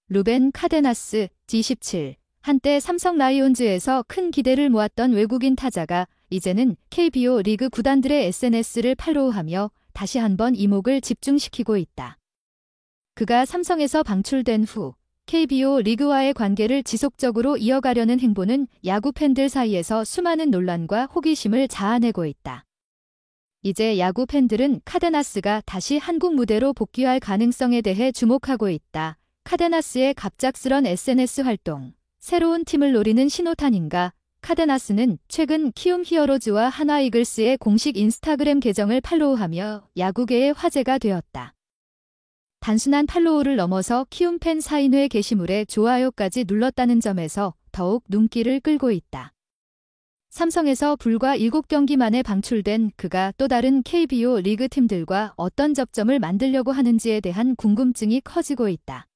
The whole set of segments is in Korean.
루벤 카데나스, G17. 한때 삼성 라이온즈에서 큰 기대를 모았던 외국인 타자가 이제는 KBO 리그 구단들의 SNS를 팔로우하며 다시 한번 이목을 집중시키고 있다. 그가 삼성에서 방출된 후 KBO 리그와의 관계를 지속적으로 이어가려는 행보는 야구 팬들 사이에서 수많은 논란과 호기심을 자아내고 있다. 이제 야구 팬들은 카데나스가 다시 한국 무대로 복귀할 가능성에 대해 주목하고 있다. 카데나스의 갑작스런 SNS 활동, 새로운 팀을 노리는 신호탄인가? 카데나스는 최근 키움 히어로즈와 한화 이글스의 공식 인스타그램 계정을 팔로우하며 야구계의 화제가 되었다. 단순한 팔로우를 넘어서 키움 팬 사인회 게시물에 좋아요까지 눌렀다는 점에서 더욱 눈길을 끌고 있다. 삼성에서 불과 7경기 만에 방출된 그가 또 다른 KBO 리그 팀들과 어떤 접점을 만들려고 하는지에 대한 궁금증이 커지고 있다.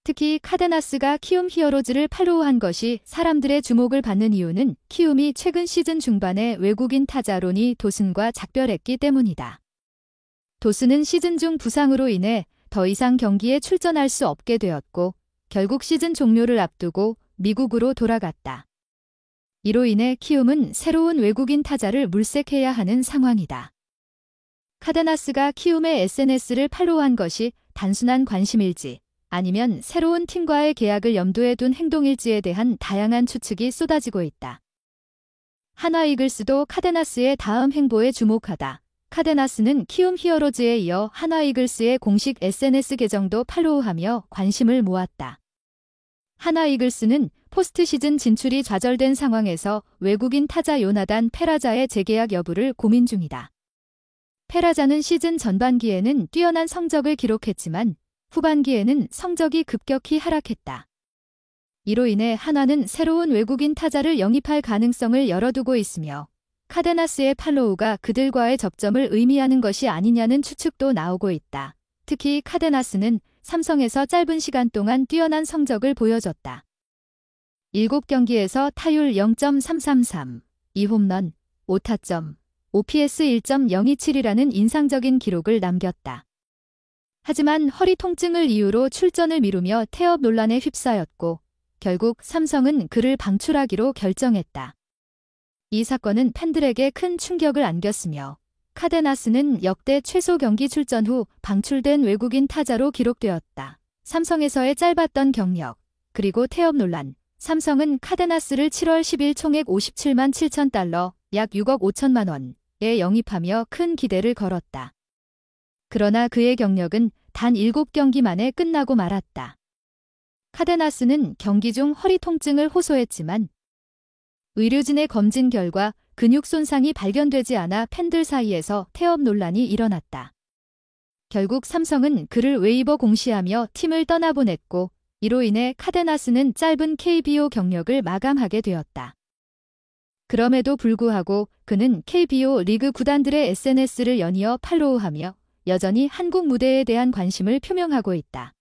특히 카데나스가 키움 히어로즈를 팔로우한 것이 사람들의 주목을 받는 이유는 키움이 최근 시즌 중반에 외국인 타자 로니 도슨과 작별했기 때문이다. 도슨은 시즌 중 부상으로 인해 더 이상 경기에 출전할 수 없게 되었고 결국 시즌 종료를 앞두고 미국으로 돌아갔다. 이로 인해 키움은 새로운 외국인 타자를 물색해야 하는 상황이다. 카데나스가 키움의 SNS를 팔로우한 것이 단순한 관심일지 아니면 새로운 팀과의 계약을 염두에 둔 행동일지에 대한 다양한 추측이 쏟아지고 있다. 한화 이글스도 카데나스의 다음 행보에 주목하다. 카데나스는 키움 히어로즈에 이어 한화 이글스의 공식 SNS 계정도 팔로우하며 관심을 모았다. 한화 이글스는 포스트 시즌 진출이 좌절된 상황에서 외국인 타자 요나단 페라자의 재계약 여부를 고민 중이다. 페라자는 시즌 전반기에는 뛰어난 성적을 기록했지만 후반기에는 성적이 급격히 하락했다. 이로 인해 한화는 새로운 외국인 타자를 영입할 가능성을 열어두고 있으며 카데나스의 팔로우가 그들과의 접점을 의미하는 것이 아니냐는 추측도 나오고 있다. 특히 카데나스는 삼성에서 짧은 시간 동안 뛰어난 성적을 보여줬다. 7경기에서 타율 0.333, 2홈런, 5타점, OPS 1.027이라는 인상적인 기록을 남겼다. 하지만 허리 통증을 이유로 출전을 미루며 태업 논란에 휩싸였고 결국 삼성은 그를 방출하기로 결정했다. 이 사건은 팬들에게 큰 충격을 안겼으며 카데나스는 역대 최소 경기 출전 후 방출된 외국인 타자로 기록되었다. 삼성에서의 짧았던 경력, 그리고 태업 논란, 삼성은 카데나스를 7월 10일 총액 57만 7천 달러, 약 6억 5천만 원에 영입하며 큰 기대를 걸었다. 그러나 그의 경력은 단 7경기 만에 끝나고 말았다. 카데나스는 경기 중 허리 통증을 호소했지만 의료진의 검진 결과 근육 손상이 발견되지 않아 팬들 사이에서 태업 논란이 일어났다. 결국 삼성은 그를 웨이버 공시하며 팀을 떠나보냈고 이로 인해 카데나스는 짧은 KBO 경력을 마감하게 되었다. 그럼에도 불구하고 그는 KBO 리그 구단들의 SNS를 연이어 팔로우하며 여전히 한국 무대에 대한 관심을 표명하고 있다.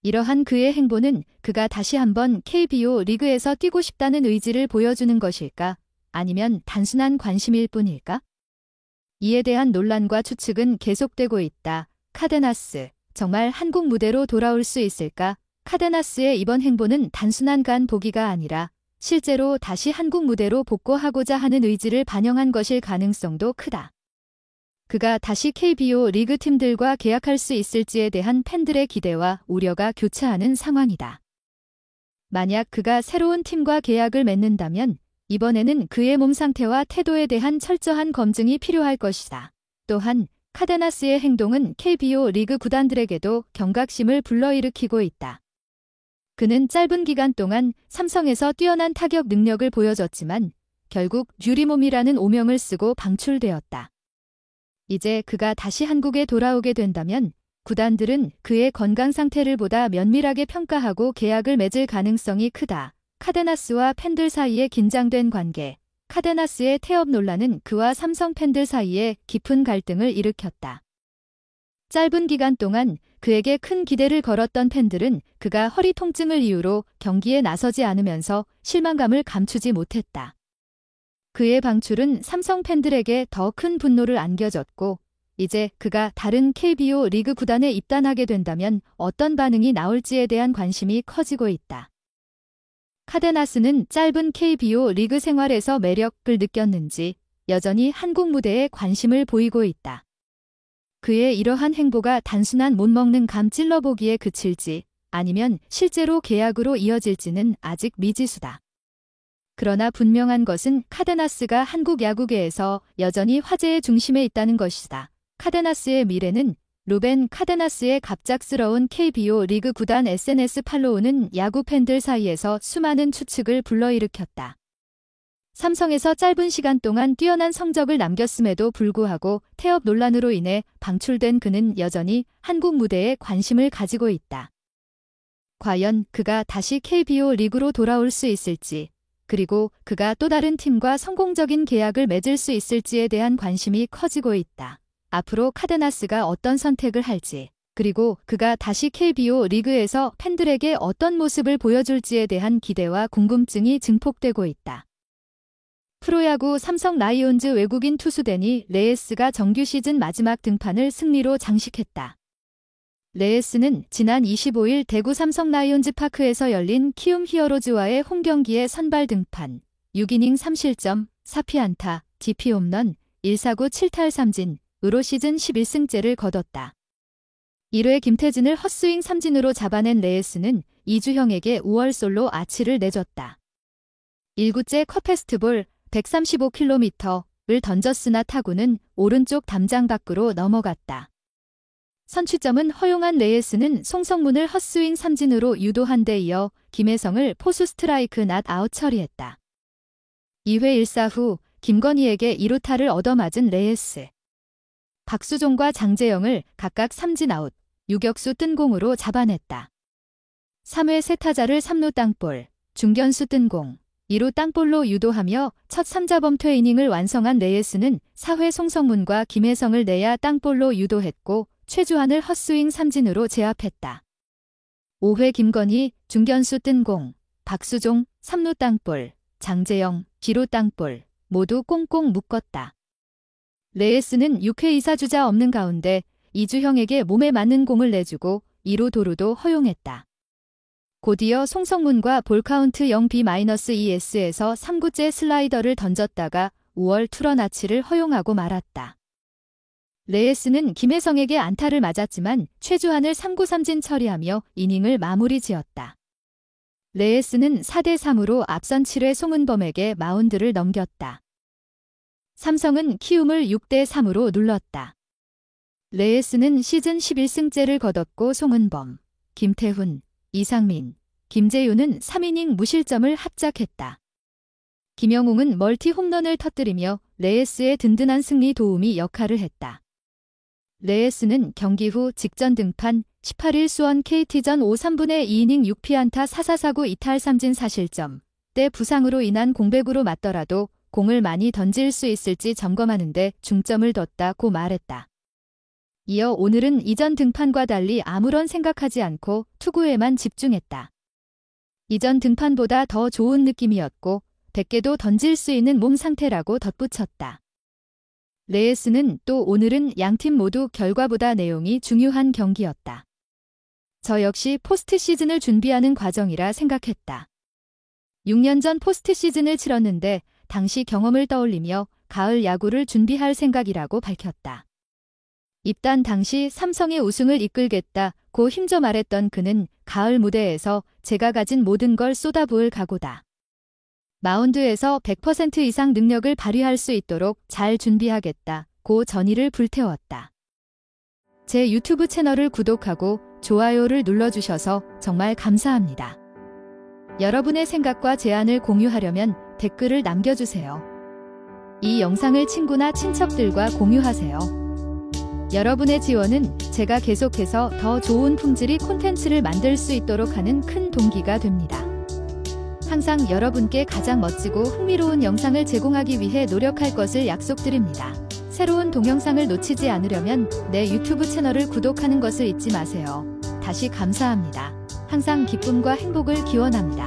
이러한 그의 행보는 그가 다시 한번 KBO 리그에서 뛰고 싶다는 의지를 보여주는 것일까? 아니면 단순한 관심일 뿐일까? 이에 대한 논란과 추측은 계속되고 있다. 카데나스, 정말 한국 무대로 돌아올 수 있을까? 카데나스의 이번 행보는 단순한 간 보기가 아니라 실제로 다시 한국 무대로 복귀하고자 하는 의지를 반영한 것일 가능성도 크다. 그가 다시 KBO 리그 팀들과 계약할 수 있을지에 대한 팬들의 기대와 우려가 교차하는 상황이다. 만약 그가 새로운 팀과 계약을 맺는다면 이번에는 그의 몸 상태와 태도에 대한 철저한 검증이 필요할 것이다. 또한 카데나스의 행동은 KBO 리그 구단들에게도 경각심을 불러일으키고 있다. 그는 짧은 기간 동안 삼성에서 뛰어난 타격 능력을 보여줬지만 결국 유리몸이라는 오명을 쓰고 방출되었다. 이제 그가 다시 한국에 돌아오게 된다면 구단들은 그의 건강 상태를 보다 면밀하게 평가하고 계약을 맺을 가능성이 크다. 카데나스와 팬들 사이의 긴장된 관계, 카데나스의 태업 논란은 그와 삼성 팬들 사이에 깊은 갈등을 일으켰다. 짧은 기간 동안 그에게 큰 기대를 걸었던 팬들은 그가 허리 통증을 이유로 경기에 나서지 않으면서 실망감을 감추지 못했다. 그의 방출은 삼성 팬들에게 더 큰 분노를 안겨줬고 이제 그가 다른 KBO 리그 구단에 입단하게 된다면 어떤 반응이 나올지에 대한 관심이 커지고 있다. 카데나스는 짧은 KBO 리그 생활에서 매력을 느꼈는지 여전히 한국 무대에 관심을 보이고 있다. 그의 이러한 행보가 단순한 못 먹는 감 찔러보기에 그칠지 아니면 실제로 계약으로 이어질지는 아직 미지수다. 그러나 분명한 것은 카데나스가 한국 야구계에서 여전히 화제의 중심에 있다는 것이다. 카데나스의 미래는 루벤 카데나스의 갑작스러운 KBO 리그 구단 SNS 팔로우는 야구 팬들 사이에서 수많은 추측을 불러일으켰다. 삼성에서 짧은 시간 동안 뛰어난 성적을 남겼음에도 불구하고 태업 논란으로 인해 방출된 그는 여전히 한국 무대에 관심을 가지고 있다. 과연 그가 다시 KBO 리그로 돌아올 수 있을지, 그리고 그가 또 다른 팀과 성공적인 계약을 맺을 수 있을지에 대한 관심이 커지고 있다. 앞으로 카데나스가 어떤 선택을 할지, 그리고 그가 다시 KBO 리그에서 팬들에게 어떤 모습을 보여줄지에 대한 기대와 궁금증이 증폭되고 있다. 프로야구 삼성 라이온즈 외국인 투수 데니 레예스가 정규 시즌 마지막 등판을 승리로 장식했다. 레예스는 지난 25일 대구 삼성 라이온즈 파크에서 열린 키움 히어로즈와의 홈경기에 선발 등판, 6이닝 3실점, 4피안타, DP홈런, 1사구 7탈 3진으로 시즌 11승째를 거뒀다. 1회 김태진을 헛스윙 삼진으로 잡아낸 레예스는 이주형에게 5월 솔로 아치를 내줬다. 1구째 컷페스트볼 135km를 던졌으나 타구는 오른쪽 담장 밖으로 넘어갔다. 선취점은 허용한 레예스는 송성문을 헛스윙 삼진으로 유도한 데 이어 김혜성을 포수 스트라이크 낫 아웃 처리했다. 2회 1사 후 김건희에게 2루타를 얻어맞은 레예스. 박수종과 장재영을 각각 삼진 아웃, 유격수 뜬 공으로 잡아냈다. 3회 세 타자를 3루 땅볼, 중견수 뜬 공, 2루 땅볼로 유도하며 첫 3자 범퇴 이닝을 완성한 레예스는 4회 송성문과 김혜성을 내야 땅볼로 유도했고 최주환을 헛스윙 삼진으로 제압했다. 5회 김건희, 중견수 뜬 공, 박수종, 3루 땅볼, 장재영, 뒤로 땅볼 모두 꽁꽁 묶었다. 레예스는 6회 2사주자 없는 가운데 이주형에게 몸에 맞는 공을 내주고 2루 도루도 허용했다. 곧이어 송성문과 볼카운트 0B-2S에서 3구째 슬라이더를 던졌다가 5월 투런 아치를 허용하고 말았다. 레예스는 김혜성에게 안타를 맞았지만 최주환을 3구 삼진 처리하며 이닝을 마무리 지었다. 레예스는 4대3으로 앞선 7회 송은범에게 마운드를 넘겼다. 삼성은 키움을 6대3으로 눌렀다. 레예스는 시즌 11승째를 거뒀고 송은범, 김태훈, 이상민, 김재윤은 3이닝 무실점을 합작했다. 김영웅은 멀티 홈런을 터뜨리며 레예스의 든든한 승리 도우미 역할을 했다. 레예스는 경기 후 직전 등판 18일 수원 KT전 5-3분의 2이닝 6피안타 4사사구 2탈 3진 4실점 때 부상으로 인한 공백으로 맞더라도 공을 많이 던질 수 있을지 점검하는데 중점을 뒀다고 말했다. 이어 오늘은 이전 등판과 달리 아무런 생각하지 않고 투구에만 집중했다. 이전 등판보다 더 좋은 느낌이었고 100개도 던질 수 있는 몸 상태라고 덧붙였다. 레예스는 또 오늘은 양팀 모두 결과보다 내용이 중요한 경기였다. 저 역시 포스트 시즌을 준비하는 과정이라 생각했다. 6년 전 포스트 시즌을 치렀는데 당시 경험을 떠올리며 가을 야구를 준비할 생각이라고 밝혔다. 입단 당시 삼성의 우승을 이끌겠다고 힘줘 말했던 그는 가을 무대에서 제가 가진 모든 걸 쏟아부을 각오다. 마운드에서 100% 이상 능력을 발휘할 수 있도록 잘 준비하겠다고 전의를 불태웠다. 제 유튜브 채널을 구독하고 좋아요를 눌러주셔서 정말 감사합니다. 여러분의 생각과 제안을 공유하려면 댓글을 남겨주세요. 이 영상을 친구나 친척들과 공유하세요. 여러분의 지원은 제가 계속해서 더 좋은 품질의 콘텐츠를 만들 수 있도록 하는 큰 동기가 됩니다. 항상 여러분께 가장 멋지고 흥미로운 영상을 제공하기 위해 노력할 것을 약속드립니다. 새로운 동영상을 놓치지 않으려면 내 유튜브 채널을 구독하는 것을 잊지 마세요. 다시 감사합니다. 항상 기쁨과 행복을 기원합니다.